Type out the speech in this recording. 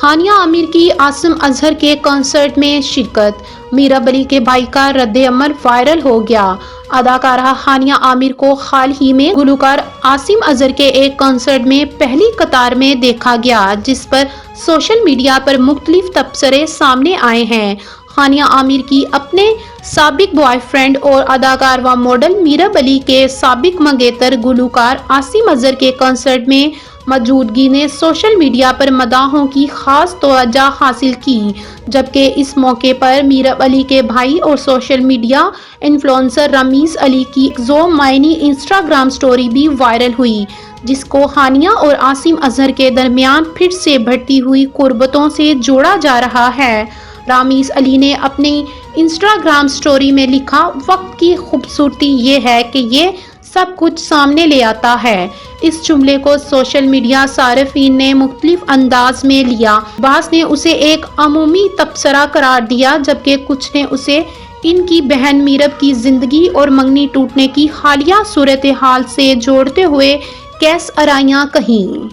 हानिया आमिर की आसिम अजहर के कॉन्सर्ट में शिरकत, मीरा बली के भाई का रद्द-ए-अमल वायरल हो गया। अदाकारा हानिया आमिर को हाल ही में गुलकार आसिम अजहर के एक कॉन्सर्ट में पहली कतार में देखा गया, जिस पर सोशल मीडिया पर मुख्तलिफ तबसरे सामने आए हैं। हानिया आमिर की अपने साबिक बॉयफ्रेंड और अदाकार व मॉडल मीरा बली के साबिक मंगेतर गुलकार आसिम अजहर के कॉन्सर्ट में मौजूदगी ने सोशल मीडिया पर मदाहों की खास तवज्जो हासिल की, जबकि इस मौके पर मीरा अली के भाई और social media influencer Ramiz Ali की जो मायनी इंस्टाग्राम स्टोरी भी वायरल हुई, जिसको हानिया और आसिम अजहर के दरमियान फिर से बढ़ती हुई कुर्बतों से जोड़ा जा रहा है। रामीज अली ने अपनी इंस्टाग्राम स्टोरी में लिखा, वक्त की खूबसूरती ये है कि ये सब कुछ सामने ले आता है। इस जुमले को सोशल मीडिया सारिफीन ने मुख्तलिफ अंदाज में लिया। बास ने उसे एक अमूमी तबसरा करार दिया, जबकि कुछ ने उसे इनकी बहन मीरब की जिंदगी और मंगनी टूटने की हालिया सूरत हाल से जोड़ते हुए कैस आराइयां कहीं।